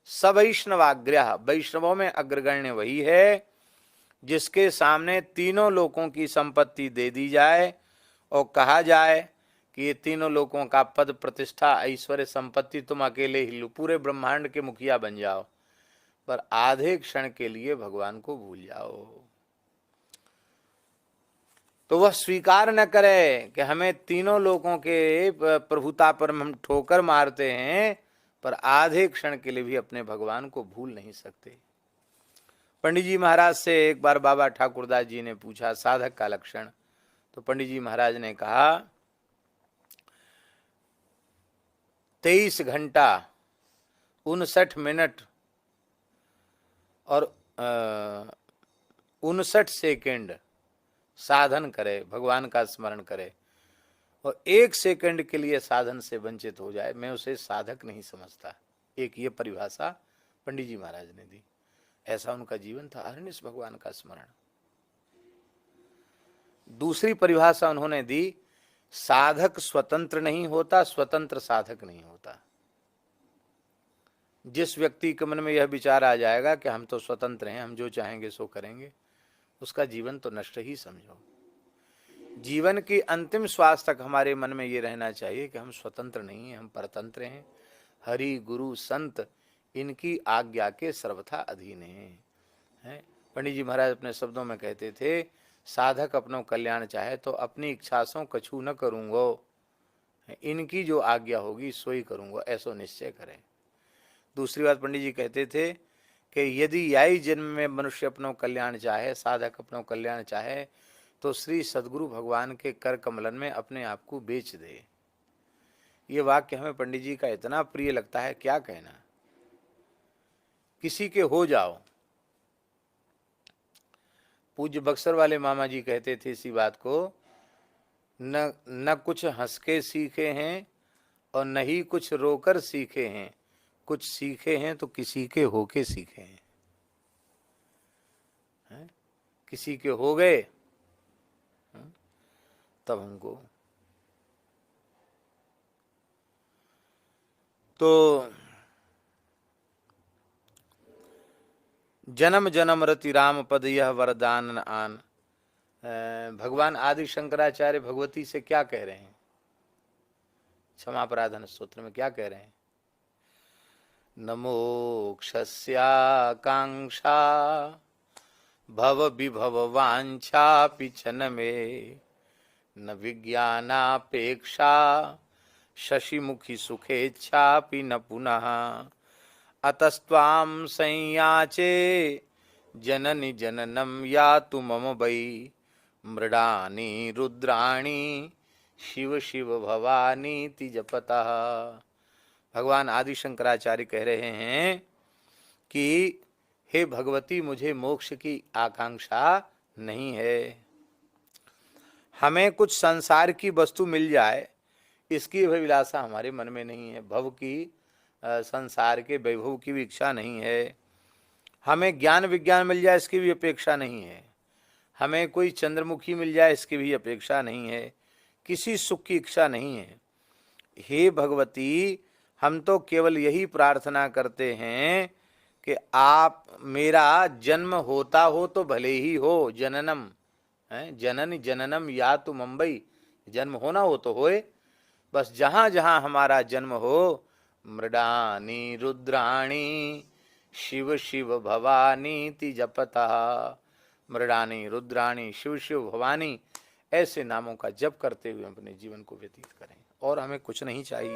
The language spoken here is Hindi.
सवैष्णवाग्र्यः, वैष्णवों में अग्रगण्य वही है जिसके सामने तीनों लोकों की संपत्ति दे दी जाए और कहा जाए कि ये तीनों लोकों का पद, प्रतिष्ठा, ऐश्वर्य, संपत्ति तुम अकेले ही लो, पूरे ब्रह्मांड के मुखिया बन जाओ, पर आधे क्षण के लिए भगवान को भूल जाओ। तो वह स्वीकार न करे कि हमें तीनों लोगों के प्रभुता पर हम ठोकर मारते हैं, पर आधे क्षण के लिए भी अपने भगवान को भूल नहीं सकते। पंडित जी महाराज से एक बार बाबा ठाकुरदास जी ने पूछा साधक का लक्षण, तो पंडित जी महाराज ने कहा 23 घंटा 59 मिनट और 59 सेकेंड साधन करे, भगवान का स्मरण करे, और 1 सेकंड के लिए साधन से वंचित हो जाए, मैं उसे साधक नहीं समझता। एक ये परिभाषा पंडित जी महाराज ने दी। ऐसा उनका जीवन था, अहरनिश भगवान का स्मरण। दूसरी परिभाषा उन्होंने दी, साधक स्वतंत्र नहीं होता, स्वतंत्र साधक नहीं होता। जिस व्यक्ति के मन में यह विचार आ जाएगा कि हम तो स्वतंत्र हैं, हम जो चाहेंगे सो करेंगे, उसका जीवन तो नष्ट ही समझो। जीवन की अंतिम श्वास तक हमारे मन में ये रहना चाहिए कि हम स्वतंत्र नहीं हैं, हम परतंत्र हैं। हरि, गुरु, संत इनकी आज्ञा के सर्वथा अधीन हैं। पंडित जी महाराज अपने शब्दों में कहते थे, साधक अपनो कल्याण चाहे तो अपनी इच्छा से कछु न करूँगो, इनकी जो आज्ञा होगी सोई करूँगा, ऐसो निश्चय करें। दूसरी बात पंडित जी कहते थे कि यदि यही जन्म में मनुष्य अपनो कल्याण चाहे, साधक अपनो कल्याण चाहे, तो श्री सद्गुरु भगवान के कर कमलन में अपने आप को बेच दे। ये वाक्य हमें पंडित जी का इतना प्रिय लगता है, क्या कहना। किसी के हो जाओ। पूज्य बक्सर वाले मामा जी कहते थे इसी बात को, न कुछ हंस के सीखे हैं और न ही कुछ रोकर सीखे हैं, कुछ सीखे हैं तो किसी के होके सीखे हैं। किसी के हो गए तब हमको। तो जन्म जन्म रति राम पद यह वरदान आन, भगवान आदि शंकराचार्य भगवती से क्या कह रहे हैं क्षमापराधन स्तोत्र में, क्या कह रहे हैं? नमोक्षस्याकांक्षा भव विभव वांछा पिछन में, न विज्ञानापेक्षा शशिमुखी सुखेच्छापि न पुनः, अतस्त्वां संयाचे जननि जननम यातु मम वै, मृडानि रुद्राणि शिव शिव भवानी ति जपतः। भगवान आदि शंकराचार्य कह रहे हैं कि हे भगवती, मुझे मोक्ष की आकांक्षा नहीं है, हमें कुछ संसार की वस्तु मिल जाए इसकी अभिलाषा हमारे मन में नहीं है, भव की संसार के वैभव की भी इच्छा नहीं है, हमें ज्ञान विज्ञान मिल जाए इसकी भी अपेक्षा नहीं है, हमें कोई चंद्रमुखी मिल जाए इसकी भी अपेक्षा नहीं है, किसी सुख की इच्छा नहीं है। हे भगवती, हम तो केवल यही प्रार्थना करते हैं कि आप मेरा जन्म होता हो तो भले ही हो, जननम है, जनन जननम या तो मुंबई, जन्म होना हो तो होए, बस जहाँ जहाँ हमारा जन्म हो, मृडानी रुद्राणी शिव शिव भवानी ति जपता, मृडानी रुद्राणी शिव शिव भवानी ऐसे नामों का जप करते हुए अपने जीवन को व्यतीत करें, और हमें कुछ नहीं चाहिए।